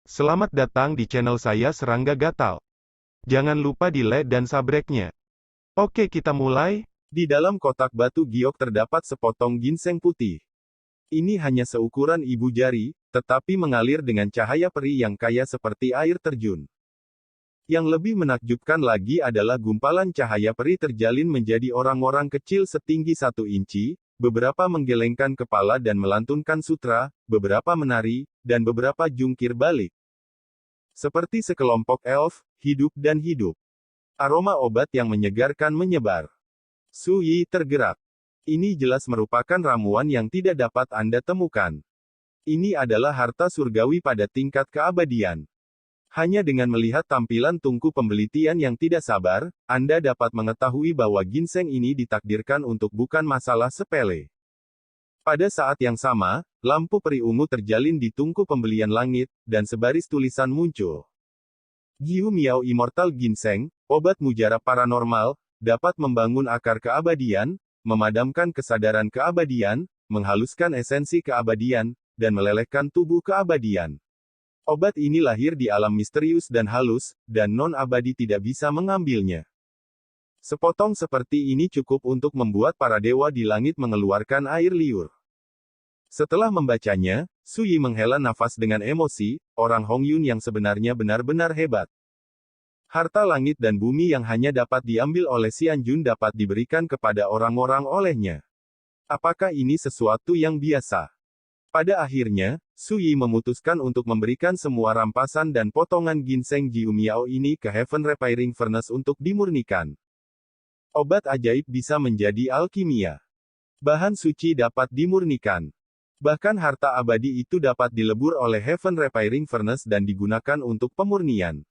Selamat datang di channel saya Serangga Gatal. Jangan lupa di like dan subscribe-nya. Oke, kita mulai. Di dalam kotak batu giok terdapat sepotong ginseng putih. Ini hanya seukuran ibu jari, tetapi mengalir dengan cahaya peri yang kaya seperti air terjun. Yang lebih menakjubkan lagi adalah gumpalan cahaya peri terjalin menjadi orang-orang kecil setinggi 1 inci, beberapa menggelengkan kepala dan melantunkan sutra, beberapa menari, dan beberapa jungkir balik. Seperti sekelompok elf, hidup dan hidup. Aroma obat yang menyegarkan menyebar. Su Yi tergerak. Ini jelas merupakan ramuan yang tidak dapat Anda temukan. Ini adalah harta surgawi pada tingkat keabadian. Hanya dengan melihat tampilan tungku pembelitian yang tidak sabar, Anda dapat mengetahui bahwa ginseng ini ditakdirkan untuk bukan masalah sepele. Pada saat yang sama, lampu peri ungu terjalin di tungku pembelian langit, dan sebaris tulisan muncul. Giu Miao Immortal Ginseng, obat mujarab paranormal, dapat membangun akar keabadian, memadamkan kesadaran keabadian, menghaluskan esensi keabadian, dan melelehkan tubuh keabadian. Obat ini lahir di alam misterius dan halus, dan non-abadi tidak bisa mengambilnya. Sepotong seperti ini cukup untuk membuat para dewa di langit mengeluarkan air liur. Setelah membacanya, Su Yi menghela nafas dengan emosi, orang Hong Yun yang sebenarnya benar-benar hebat. Harta langit dan bumi yang hanya dapat diambil oleh Xian Jun dapat diberikan kepada orang-orang olehnya. Apakah ini sesuatu yang biasa? Pada akhirnya, Su Yi memutuskan untuk memberikan semua rampasan dan potongan ginseng Jiu Miao ini ke Heaven Repairing Furnace untuk dimurnikan. Obat ajaib bisa menjadi alkimia. Bahan suci dapat dimurnikan. Bahkan harta abadi itu dapat dilebur oleh Heaven Repairing Furnace dan digunakan untuk pemurnian.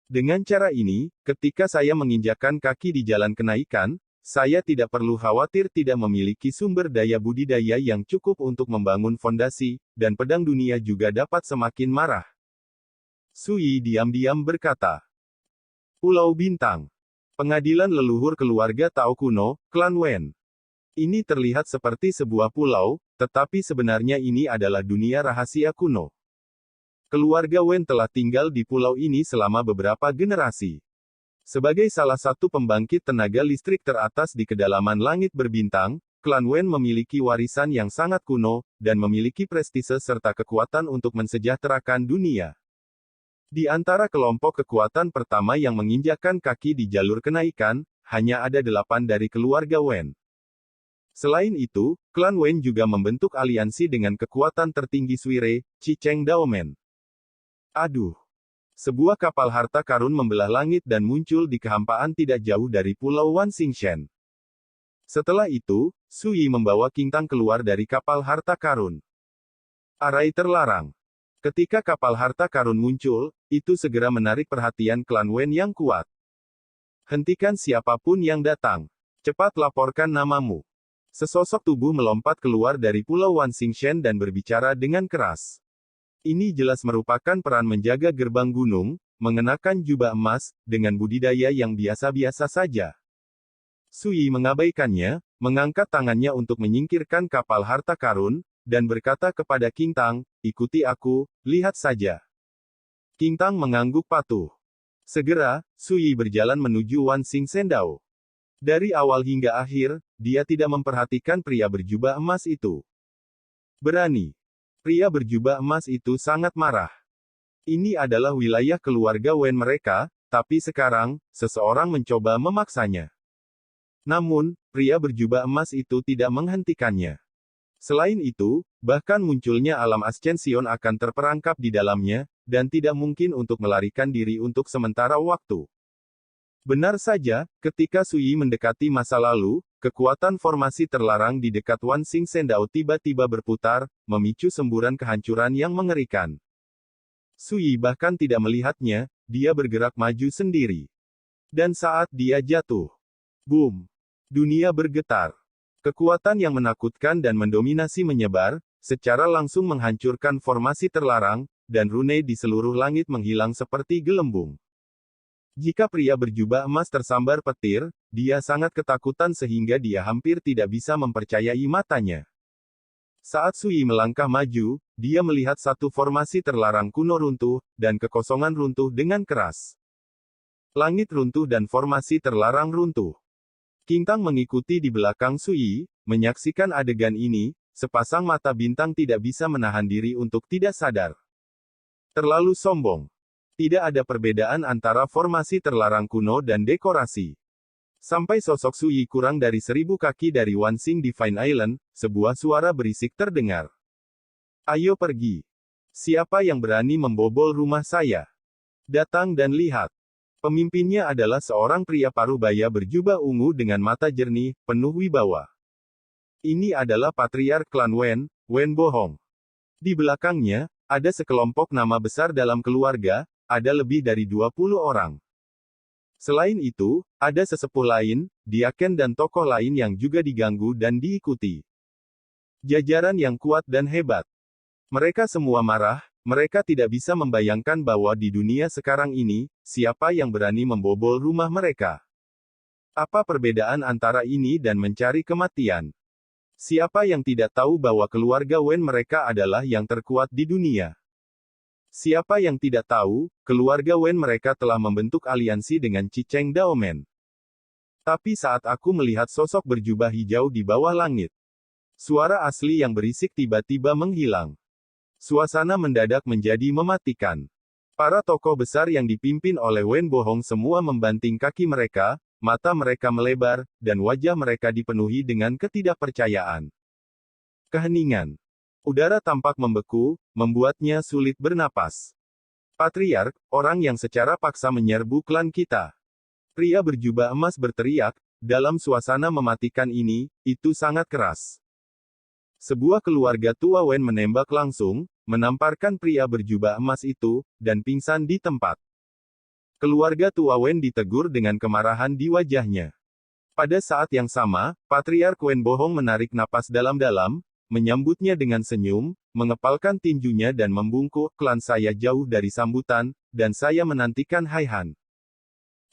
Dengan cara ini, ketika saya menginjakkan kaki di jalan kenaikan, saya tidak perlu khawatir tidak memiliki sumber daya budidaya yang cukup untuk membangun fondasi, dan pedang dunia juga dapat semakin marah. Su Yi diam-diam berkata. Pulau Bintang. Pengadilan leluhur keluarga Tao kuno, klan Wen. Ini terlihat seperti sebuah pulau, tetapi sebenarnya ini adalah dunia rahasia kuno. Keluarga Wen telah tinggal di pulau ini selama beberapa generasi. Sebagai salah satu pembangkit tenaga listrik teratas di kedalaman langit berbintang, klan Wen memiliki warisan yang sangat kuno, dan memiliki prestise serta kekuatan untuk mensejahterakan dunia. Di antara kelompok kekuatan pertama yang menginjakkan kaki di jalur kenaikan, hanya ada 8 dari keluarga Wen. Selain itu, klan Wen juga membentuk aliansi dengan kekuatan tertinggi Suire, Chi Cheng Daomen. Aduh. Sebuah kapal harta karun membelah langit dan muncul di kehampaan tidak jauh dari pulau Wan Xingshen. Setelah itu, Su Yi membawa Qingtang keluar dari kapal harta karun. Arai terlarang. Ketika kapal harta karun muncul, itu segera menarik perhatian klan Wen yang kuat. Hentikan siapapun yang datang. Cepat laporkan namamu. Sesosok tubuh melompat keluar dari pulau Wan Xingshen dan berbicara dengan keras. Ini jelas merupakan peran menjaga gerbang gunung, mengenakan jubah emas, dengan budidaya yang biasa-biasa saja. Su Yi mengabaikannya, mengangkat tangannya untuk menyingkirkan kapal harta karun, dan berkata kepada Qingtang, ikuti aku, lihat saja. Qingtang mengangguk patuh. Segera, Su Yi berjalan menuju Wan Xingshen Dao. Dari awal hingga akhir, dia tidak memperhatikan pria berjubah emas itu. Berani. Pria berjubah emas itu sangat marah. Ini adalah wilayah keluarga Wen mereka, tapi sekarang, seseorang mencoba memaksanya. Namun, pria berjubah emas itu tidak menghentikannya. Selain itu, bahkan munculnya alam Ascension akan terperangkap di dalamnya, dan tidak mungkin untuk melarikan diri untuk sementara waktu. Benar saja, ketika Su Yi mendekati masa lalu, kekuatan formasi terlarang di dekat Wan Xingshen Dao tiba-tiba berputar, memicu semburan kehancuran yang mengerikan. Su Yi bahkan tidak melihatnya, dia bergerak maju sendiri. Dan saat dia jatuh, boom! Dunia bergetar. Kekuatan yang menakutkan dan mendominasi menyebar, secara langsung menghancurkan formasi terlarang, dan rune di seluruh langit menghilang seperti gelembung. Jika pria berjubah emas tersambar petir, dia sangat ketakutan sehingga dia hampir tidak bisa mempercayai matanya. Saat Sui melangkah maju, dia melihat satu formasi terlarang kuno runtuh, dan kekosongan runtuh dengan keras. Langit runtuh dan formasi terlarang runtuh. Qingtang mengikuti di belakang Sui, menyaksikan adegan ini, sepasang mata bintang tidak bisa menahan diri untuk tidak sadar. Terlalu sombong. Tidak ada perbedaan antara formasi terlarang kuno dan dekorasi. Sampai sosok Sui kurang dari 1000 kaki dari Wanxing Divine Island, sebuah suara berisik terdengar. Ayo pergi. Siapa yang berani membobol rumah saya? Datang dan lihat. Pemimpinnya adalah seorang pria parubaya berjubah ungu dengan mata jernih, penuh wibawa. Ini adalah patriark klan Wen, Wen Bohong. Di belakangnya, ada sekelompok nama besar dalam keluarga, ada lebih dari 20 orang. Selain itu, ada sesepuh lain, diaken dan tokoh lain yang juga diganggu dan diikuti. Jajaran yang kuat dan hebat. Mereka semua marah, mereka tidak bisa membayangkan bahwa di dunia sekarang ini, siapa yang berani membobol rumah mereka. Apa perbedaan antara ini dan mencari kematian? Siapa yang tidak tahu bahwa keluarga Wen mereka adalah yang terkuat di dunia? Siapa yang tidak tahu, keluarga Wen mereka telah membentuk aliansi dengan Chicheng Daomen. Tapi saat aku melihat sosok berjubah hijau di bawah langit, suara asli yang berisik tiba-tiba menghilang. Suasana mendadak menjadi mematikan. Para tokoh besar yang dipimpin oleh Wen Bohong semua membanting kaki mereka, mata mereka melebar, dan wajah mereka dipenuhi dengan ketidakpercayaan. Keheningan. Udara tampak membeku, membuatnya sulit bernapas. Patriark, orang yang secara paksa menyerbu klan kita. Pria berjubah emas berteriak, dalam suasana mematikan ini, itu sangat keras. Sebuah keluarga tua Wen menembak langsung, menamparkan pria berjubah emas itu, dan pingsan di tempat. Keluarga tua Wen ditegur dengan kemarahan di wajahnya. Pada saat yang sama, Patriark Wen Bohong menarik napas dalam-dalam, menyambutnya dengan senyum, mengepalkan tinjunya dan membungkuk, klan saya jauh dari sambutan, dan saya menantikan Haihan.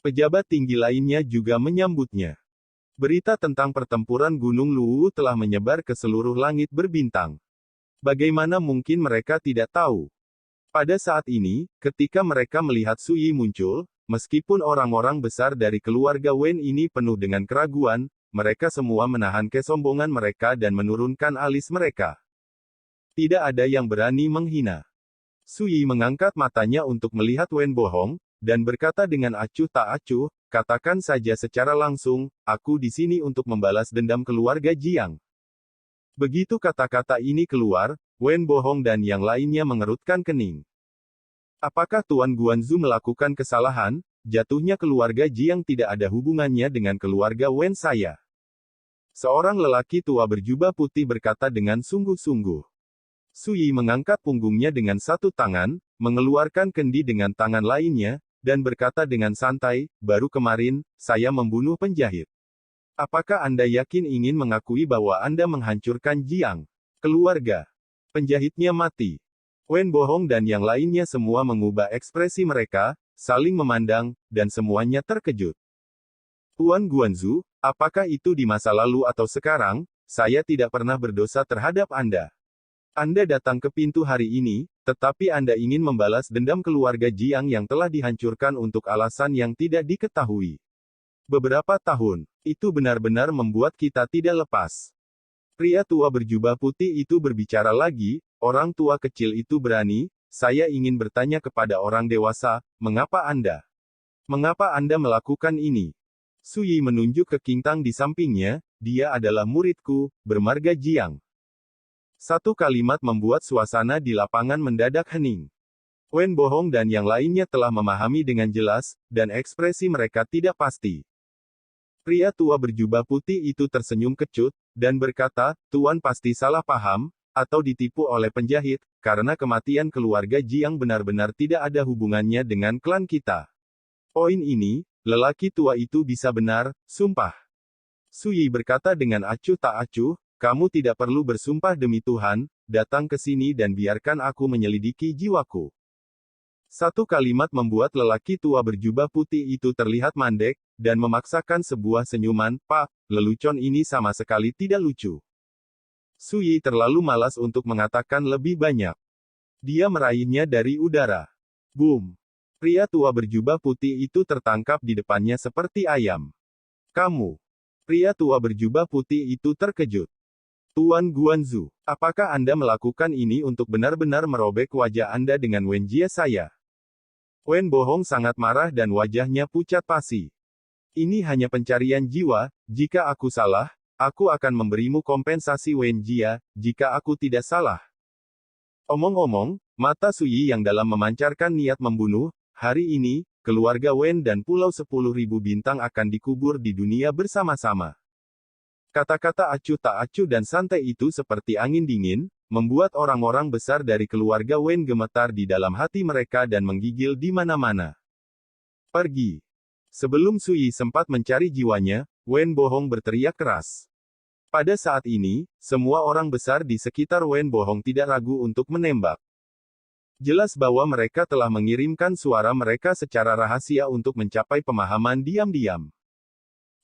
Pejabat tinggi lainnya juga menyambutnya. Berita tentang pertempuran Gunung Luwu telah menyebar ke seluruh langit berbintang. Bagaimana mungkin mereka tidak tahu? Pada saat ini, ketika mereka melihat Sui muncul, meskipun orang-orang besar dari keluarga Wen ini penuh dengan keraguan, mereka semua menahan kesombongan mereka dan menurunkan alis mereka. Tidak ada yang berani menghina. Sui mengangkat matanya untuk melihat Wen Bohong, dan berkata dengan acuh tak acuh, katakan saja secara langsung, aku di sini untuk membalas dendam keluarga Jiang. Begitu kata-kata ini keluar, Wen Bohong dan yang lainnya mengerutkan kening. Apakah Tuan Guanzu melakukan kesalahan? Jatuhnya keluarga Jiang tidak ada hubungannya dengan keluarga Wen saya. Seorang lelaki tua berjubah putih berkata dengan sungguh-sungguh. Sui mengangkat punggungnya dengan satu tangan, mengeluarkan kendi dengan tangan lainnya, dan berkata dengan santai, baru kemarin, saya membunuh penjahit. Apakah Anda yakin ingin mengakui bahwa Anda menghancurkan Jiang? Keluarga penjahitnya mati. Wen Bohong dan yang lainnya semua mengubah ekspresi mereka, saling memandang, dan semuanya terkejut. Tuan Guanzu, apakah itu di masa lalu atau sekarang, saya tidak pernah berdosa terhadap Anda. Anda datang ke pintu hari ini, tetapi Anda ingin membalas dendam keluarga Jiang yang telah dihancurkan untuk alasan yang tidak diketahui. Beberapa tahun, itu benar-benar membuat kita tidak lepas. Pria tua berjubah putih itu berbicara lagi, orang tua kecil itu berani, saya ingin bertanya kepada orang dewasa, mengapa Anda melakukan ini? Sui menunjuk ke Qingtang di sampingnya, dia adalah muridku, bermarga Jiang. Satu kalimat membuat suasana di lapangan mendadak hening. Wen Bohong dan yang lainnya telah memahami dengan jelas, dan ekspresi mereka tidak pasti. Pria tua berjubah putih itu tersenyum kecut, dan berkata, Tuan pasti salah paham, atau ditipu oleh penjahit, karena kematian keluarga Jiang benar-benar tidak ada hubungannya dengan klan kita. Poin ini, lelaki tua itu bisa benar, sumpah. Sui berkata dengan acuh tak acuh, kamu tidak perlu bersumpah demi Tuhan, datang ke sini dan biarkan aku menyelidiki jiwaku. Satu kalimat membuat lelaki tua berjubah putih itu terlihat mandek, dan memaksakan sebuah senyuman, Pak, lelucon ini sama sekali tidak lucu. Su Yi terlalu malas untuk mengatakan lebih banyak. Dia meraihnya dari udara. Boom! Pria tua berjubah putih itu tertangkap di depannya seperti ayam. Kamu! Pria tua berjubah putih itu terkejut. Tuan Guanzu, apakah Anda melakukan ini untuk benar-benar merobek wajah Anda dengan Wenjie saya? Wen Bohong sangat marah dan wajahnya pucat pasi. Ini hanya pencarian jiwa, jika aku salah, aku akan memberimu kompensasi Wenjie, jika aku tidak salah. Omong-omong, mata Su Yi yang dalam memancarkan niat membunuh, hari ini, keluarga Wen dan Pulau 10.000 Bintang akan dikubur di dunia bersama-sama. Kata-kata acuh tak acuh dan santai itu seperti angin dingin, membuat orang-orang besar dari keluarga Wen gemetar di dalam hati mereka dan menggigil di mana-mana. Pergi. Sebelum Su Yi sempat mencari jiwanya, Wen Bohong berteriak keras. Pada saat ini, semua orang besar di sekitar Wen Bohong tidak ragu untuk menembak. Jelas bahwa mereka telah mengirimkan suara mereka secara rahasia untuk mencapai pemahaman diam-diam.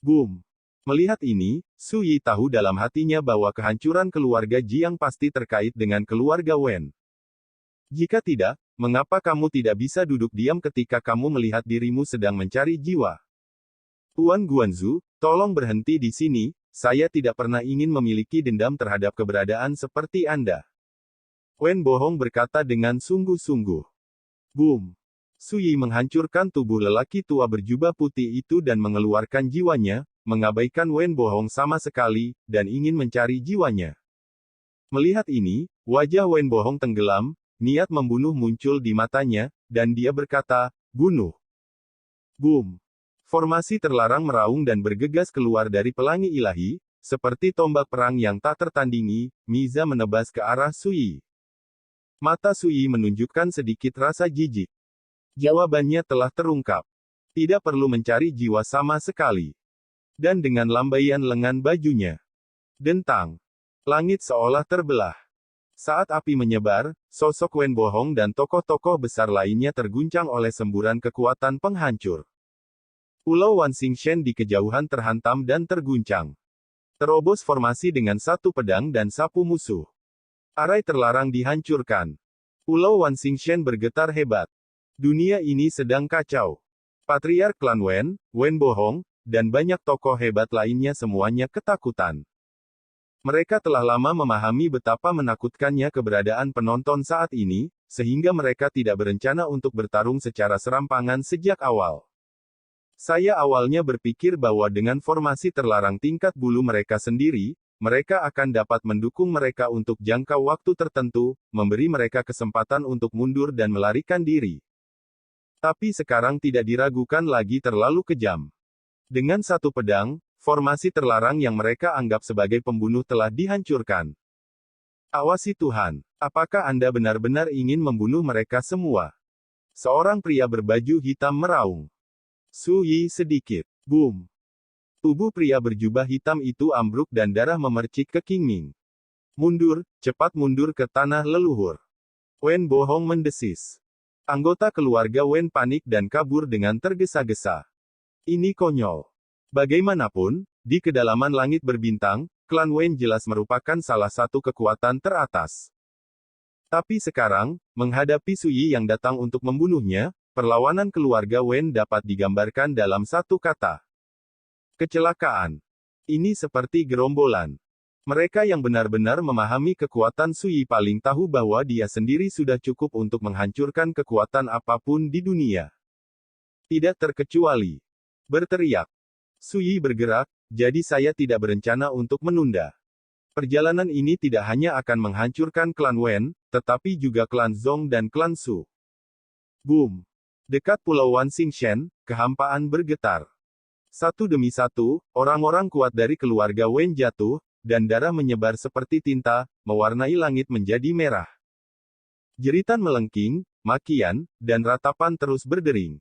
Boom! Melihat ini, Su Yi tahu dalam hatinya bahwa kehancuran keluarga Jiang pasti terkait dengan keluarga Wen. Jika tidak, mengapa kamu tidak bisa duduk diam ketika kamu melihat dirimu sedang mencari jiwa? Tuan Guanzu, tolong berhenti di sini, saya tidak pernah ingin memiliki dendam terhadap keberadaan seperti Anda. Wen Bohong berkata dengan sungguh-sungguh. Boom! Su Yi menghancurkan tubuh lelaki tua berjubah putih itu dan mengeluarkan jiwanya, mengabaikan Wen Bohong sama sekali, dan ingin mencari jiwanya. Melihat ini, wajah Wen Bohong tenggelam, niat membunuh muncul di matanya, dan dia berkata, bunuh. Boom! Formasi terlarang meraung dan bergegas keluar dari pelangi ilahi, seperti tombak perang yang tak tertandingi, Miza menebas ke arah Su Yi. Mata Su Yi menunjukkan sedikit rasa jijik. Jawabannya telah terungkap. Tidak perlu mencari jiwa sama sekali. Dan dengan lambaian lengan bajunya. Dentang. Langit seolah terbelah. Saat api menyebar, sosok Wen Bohong dan tokoh-tokoh besar lainnya terguncang oleh semburan kekuatan penghancur. Pulau Wanxingshen di kejauhan terhantam dan terguncang. Terobos formasi dengan satu pedang dan sapu musuh. Arai terlarang dihancurkan. Pulau Wanxingshen bergetar hebat. Dunia ini sedang kacau. Patriark klan Wen, Wen Bohong, dan banyak tokoh hebat lainnya semuanya ketakutan. Mereka telah lama memahami betapa menakutkannya keberadaan penonton saat ini, sehingga mereka tidak berencana untuk bertarung secara serampangan sejak awal. Saya awalnya berpikir bahwa dengan formasi terlarang tingkat bulu mereka sendiri, mereka akan dapat mendukung mereka untuk jangka waktu tertentu, memberi mereka kesempatan untuk mundur dan melarikan diri. Tapi sekarang tidak diragukan lagi terlalu kejam. Dengan satu pedang, formasi terlarang yang mereka anggap sebagai pembunuh telah dihancurkan. Awasi Tuhan, apakah Anda benar-benar ingin membunuh mereka semua? Seorang pria berbaju hitam meraung. Su Yi sedikit. Boom! Tubuh pria berjubah hitam itu ambruk dan darah memercik ke Qingming. Mundur, cepat mundur ke tanah leluhur. Wen Bohong mendesis. Anggota keluarga Wen panik dan kabur dengan tergesa-gesa. Ini konyol. Bagaimanapun, di kedalaman langit berbintang, klan Wen jelas merupakan salah satu kekuatan teratas. Tapi sekarang, menghadapi Su Yi yang datang untuk membunuhnya, perlawanan keluarga Wen dapat digambarkan dalam satu kata. Kecelakaan. Ini seperti gerombolan. Mereka yang benar-benar memahami kekuatan Su Yi paling tahu bahwa dia sendiri sudah cukup untuk menghancurkan kekuatan apapun di dunia. Tidak terkecuali. Berteriak. Su Yi bergerak, jadi saya tidak berencana untuk menunda. Perjalanan ini tidak hanya akan menghancurkan klan Wen, tetapi juga klan Zhong dan klan Su. Boom! Dekat Pulau Wanxingshen, kehampaan bergetar. Satu demi satu, orang-orang kuat dari keluarga Wen jatuh, dan darah menyebar seperti tinta, mewarnai langit menjadi merah. Jeritan melengking, makian, dan ratapan terus berdering.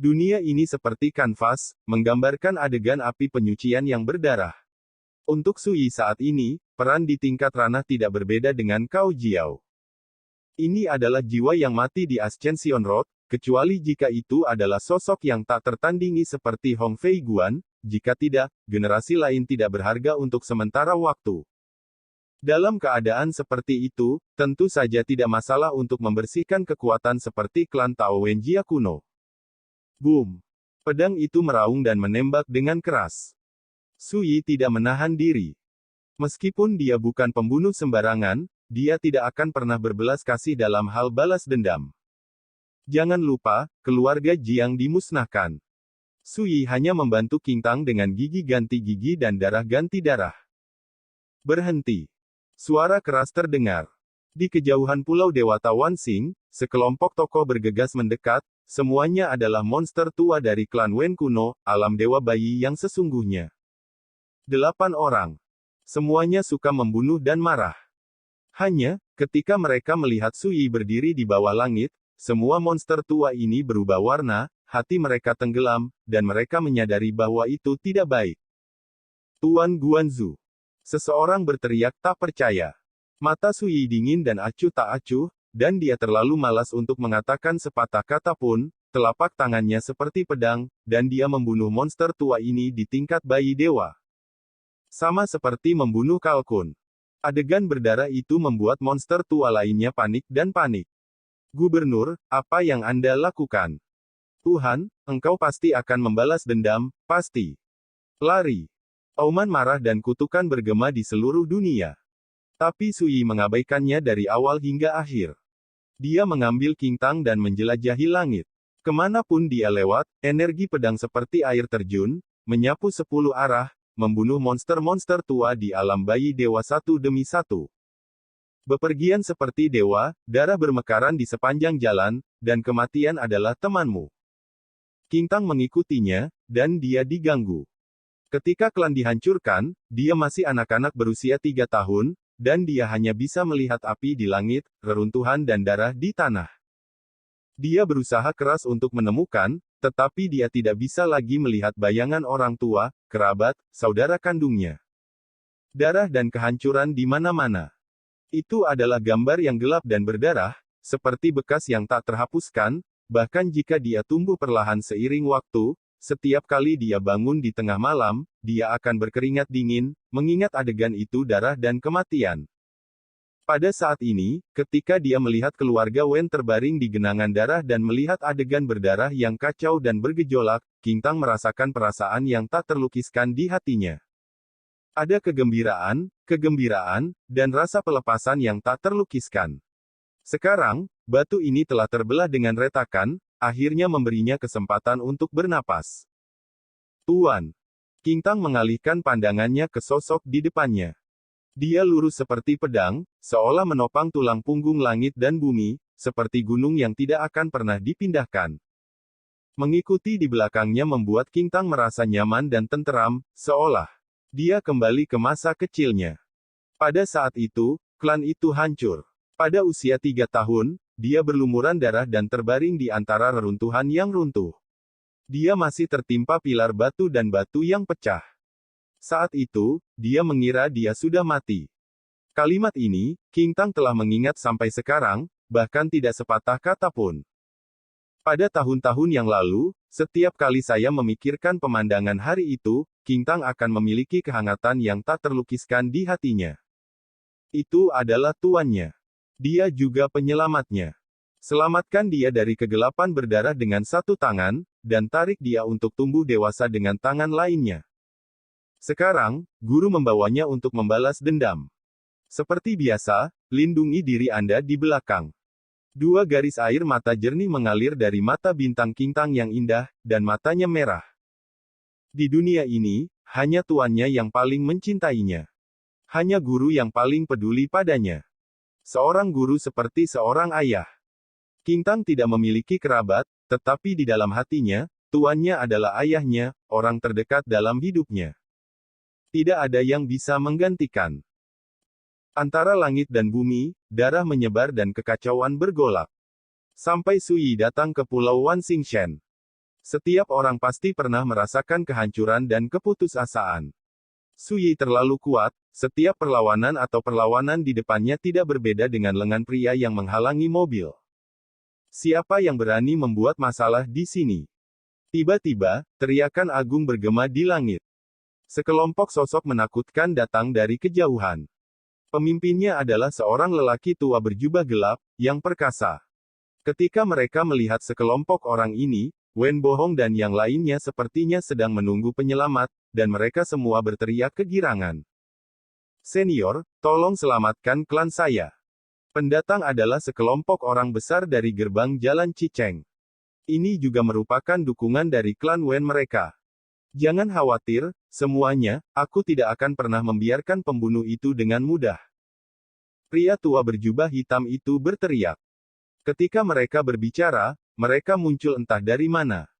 Dunia ini seperti kanvas, menggambarkan adegan api penyucian yang berdarah. Untuk Su Yi saat ini, peran di tingkat ranah tidak berbeda dengan Cao Jiao. Ini adalah jiwa yang mati di Ascension Road, kecuali jika itu adalah sosok yang tak tertandingi seperti Hong Fei Guan, jika tidak, generasi lain tidak berharga untuk sementara waktu. Dalam keadaan seperti itu, tentu saja tidak masalah untuk membersihkan kekuatan seperti klan Tao Wenjia kuno. Boom! Pedang itu meraung dan menembak dengan keras. Su Yi tidak menahan diri. Meskipun dia bukan pembunuh sembarangan, dia tidak akan pernah berbelas kasih dalam hal balas dendam. Jangan lupa, keluarga Jiang dimusnahkan. Su Yi hanya membantu King Tang dengan gigi ganti gigi dan darah ganti darah. Berhenti. Suara keras terdengar. Di kejauhan Pulau Dewata Wanxing, sekelompok tokoh bergegas mendekat, semuanya adalah monster tua dari klan Wen kuno, alam dewa bayi yang sesungguhnya. 8 orang. Semuanya suka membunuh dan marah. Hanya, ketika mereka melihat Su Yi berdiri di bawah langit, semua monster tua ini berubah warna, hati mereka tenggelam, dan mereka menyadari bahwa itu tidak baik. Tuan Guanzu. Seseorang berteriak tak percaya. Mata Su Yi dingin dan acuh tak acuh, dan dia terlalu malas untuk mengatakan sepatah kata pun, telapak tangannya seperti pedang, dan dia membunuh monster tua ini di tingkat bayi dewa. Sama seperti membunuh kalkun. Adegan berdarah itu membuat monster tua lainnya panik dan panik. Gubernur, apa yang Anda lakukan? Tuhan, engkau pasti akan membalas dendam, pasti. Lari. Auman marah dan kutukan bergema di seluruh dunia. Tapi Su Yi mengabaikannya dari awal hingga akhir. Dia mengambil King Tang dan menjelajahi langit. Kemanapun dia lewat, energi pedang seperti air terjun, menyapu 10 arah, membunuh monster-monster tua di alam bayi dewa satu demi satu. Bepergian seperti dewa, darah bermekaran di sepanjang jalan, dan kematian adalah temanmu. King Tang mengikutinya, dan dia diganggu. Ketika klan dihancurkan, dia masih anak-anak berusia 3 tahun, dan dia hanya bisa melihat api di langit, reruntuhan dan darah di tanah. Dia berusaha keras untuk menemukan, tetapi dia tidak bisa lagi melihat bayangan orang tua, kerabat, saudara kandungnya. Darah dan kehancuran di mana-mana. Itu adalah gambar yang gelap dan berdarah, seperti bekas yang tak terhapuskan, bahkan jika dia tumbuh perlahan seiring waktu, setiap kali dia bangun di tengah malam, dia akan berkeringat dingin, mengingat adegan itu darah dan kematian. Pada saat ini, ketika dia melihat keluarga Wen terbaring di genangan darah dan melihat adegan berdarah yang kacau dan bergejolak, King Tang merasakan perasaan yang tak terlukiskan di hatinya. Ada kegembiraan, dan rasa pelepasan yang tak terlukiskan. Sekarang, batu ini telah terbelah dengan retakan, akhirnya memberinya kesempatan untuk bernapas. Tuan. King Tang mengalihkan pandangannya ke sosok di depannya. Dia lurus seperti pedang, seolah menopang tulang punggung langit dan bumi, seperti gunung yang tidak akan pernah dipindahkan. Mengikuti di belakangnya membuat King Tang merasa nyaman dan tenteram, seolah dia kembali ke masa kecilnya. Pada saat itu, klan itu hancur. Pada usia 3 tahun, dia berlumuran darah dan terbaring di antara reruntuhan yang runtuh. Dia masih tertimpa pilar batu dan batu yang pecah. Saat itu, dia mengira dia sudah mati. Kalimat ini, King Tang telah mengingat sampai sekarang, bahkan tidak sepatah kata pun. Pada tahun-tahun yang lalu, setiap kali saya memikirkan pemandangan hari itu, King Tang akan memiliki kehangatan yang tak terlukiskan di hatinya. Itu adalah tuannya. Dia juga penyelamatnya. Selamatkan dia dari kegelapan berdarah dengan satu tangan, dan tarik dia untuk tumbuh dewasa dengan tangan lainnya. Sekarang, guru membawanya untuk membalas dendam. Seperti biasa, lindungi diri Anda di belakang. 2 garis air mata jernih mengalir dari mata bintang King Tang yang indah, dan matanya merah. Di dunia ini, hanya tuannya yang paling mencintainya. Hanya guru yang paling peduli padanya. Seorang guru seperti seorang ayah. King Tang tidak memiliki kerabat, tetapi di dalam hatinya, tuannya adalah ayahnya, orang terdekat dalam hidupnya. Tidak ada yang bisa menggantikan. Antara langit dan bumi, darah menyebar dan kekacauan bergolak. Sampai Su Yi datang ke Pulau Wanxingshen. Setiap orang pasti pernah merasakan kehancuran dan keputusasaan. Su Yi terlalu kuat, setiap perlawanan atau perlawanan di depannya tidak berbeda dengan lengan pria yang menghalangi mobil. Siapa yang berani membuat masalah di sini? Tiba-tiba, teriakan agung bergema di langit. Sekelompok sosok menakutkan datang dari kejauhan. Pemimpinnya adalah seorang lelaki tua berjubah gelap, yang perkasa. Ketika mereka melihat sekelompok orang ini, Wen Bohong dan yang lainnya sepertinya sedang menunggu penyelamat, dan mereka semua berteriak kegirangan. Senior, tolong selamatkan klan saya. Pendatang adalah sekelompok orang besar dari gerbang Jalan Ciceng. Ini juga merupakan dukungan dari klan Wen mereka. Jangan khawatir, semuanya, aku tidak akan pernah membiarkan pembunuh itu dengan mudah. Pria tua berjubah hitam itu berteriak. Ketika mereka berbicara, mereka muncul entah dari mana.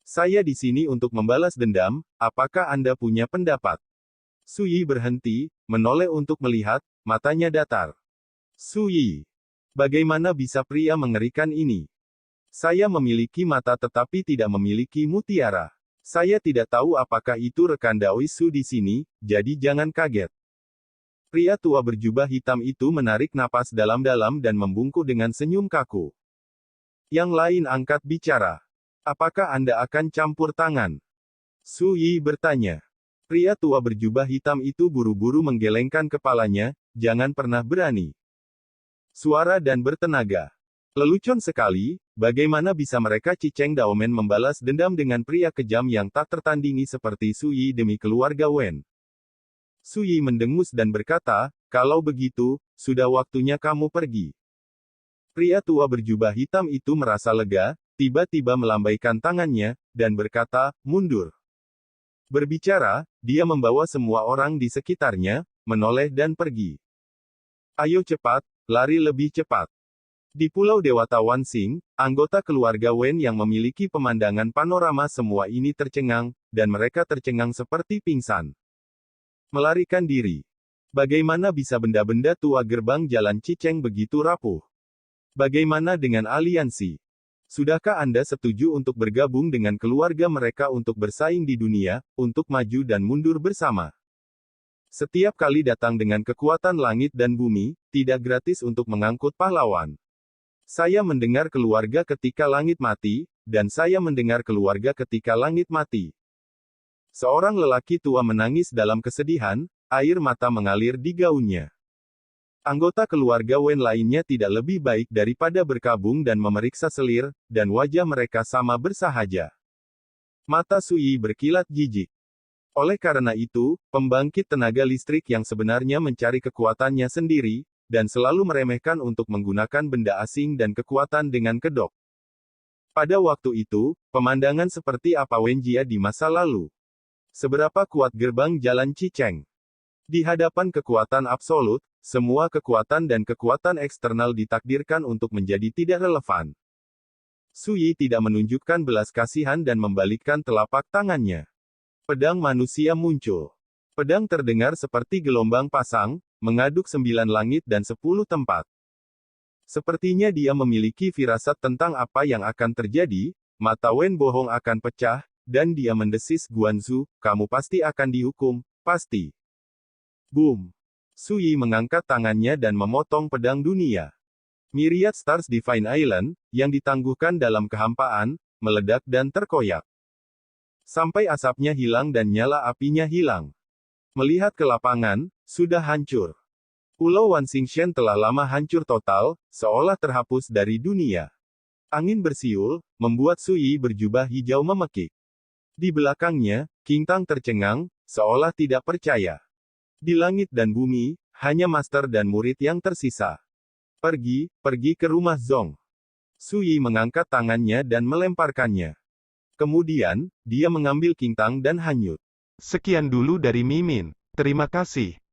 Saya di sini untuk membalas dendam, apakah Anda punya pendapat? Su Yi berhenti, menoleh untuk melihat, matanya datar. Su Yi. Bagaimana bisa pria mengerikan ini? Saya memiliki mata tetapi tidak memiliki mutiara. Saya tidak tahu apakah itu rekan Dao Su di sini, jadi jangan kaget. Pria tua berjubah hitam itu menarik napas dalam-dalam dan membungkuk dengan senyum kaku. Yang lain angkat bicara. Apakah Anda akan campur tangan? Su Yi bertanya. Pria tua berjubah hitam itu buru-buru menggelengkan kepalanya, jangan pernah berani. Suara dan bertenaga. Lelucon sekali, bagaimana bisa mereka Ciceng Daomen membalas dendam dengan pria kejam yang tak tertandingi seperti Su Yi demi keluarga Wen. Su Yi mendengus dan berkata, kalau begitu, sudah waktunya kamu pergi. Pria tua berjubah hitam itu merasa lega, tiba-tiba melambaikan tangannya, dan berkata, mundur. Berbicara, dia membawa semua orang di sekitarnya, menoleh dan pergi. Ayo cepat, lari lebih cepat. Di Pulau Dewata Wansing, anggota keluarga Wen yang memiliki pemandangan panorama semua ini tercengang, dan mereka tercengang seperti pingsan. Melarikan diri. Bagaimana bisa benda-benda tua gerbang Jalan Ciceng begitu rapuh? Bagaimana dengan aliansi? Sudahkah Anda setuju untuk bergabung dengan keluarga mereka untuk bersaing di dunia, untuk maju dan mundur bersama? Setiap kali datang dengan kekuatan langit dan bumi, tidak gratis untuk mengangkut pahlawan. Saya mendengar keluarga ketika langit mati, dan saya mendengar keluarga ketika langit mati. Seorang lelaki tua menangis dalam kesedihan, air mata mengalir di gaunnya. Anggota keluarga Wen lainnya tidak lebih baik daripada berkabung dan memeriksa selir, dan wajah mereka sama bersahaja. Mata Su Yi berkilat jijik. Oleh karena itu, pembangkit tenaga listrik yang sebenarnya mencari kekuatannya sendiri, dan selalu meremehkan untuk menggunakan benda asing dan kekuatan dengan kedok. Pada waktu itu, pemandangan seperti apa Wenjia di masa lalu? Seberapa kuat gerbang Jalan Ciceng? Di hadapan kekuatan absolut, semua kekuatan dan kekuatan eksternal ditakdirkan untuk menjadi tidak relevan. Su Yi tidak menunjukkan belas kasihan dan membalikkan telapak tangannya. Pedang manusia muncul. Pedang terdengar seperti gelombang pasang, mengaduk 9 langit dan 10 tempat. Sepertinya dia memiliki firasat tentang apa yang akan terjadi, mata Wen Bohong akan pecah, dan dia mendesis Guanzu, kamu pasti akan dihukum, pasti. Boom. Su Yi mengangkat tangannya dan memotong pedang dunia. Myriad Stars Divine Island, yang ditangguhkan dalam kehampaan, meledak dan terkoyak. Sampai asapnya hilang dan nyala apinya hilang. Melihat ke lapangan, sudah hancur. Pulau Wanxingshen telah lama hancur total, seolah terhapus dari dunia. Angin bersiul, membuat Su Yi berjubah hijau memekik. Di belakangnya, King Tang tercengang, seolah tidak percaya. Di langit dan bumi, hanya master dan murid yang tersisa. Pergi ke rumah Zong. Su Yi mengangkat tangannya dan melemparkannya. Kemudian, dia mengambil King Tang dan hanyut. Sekian dulu dari Mimin. Terima kasih.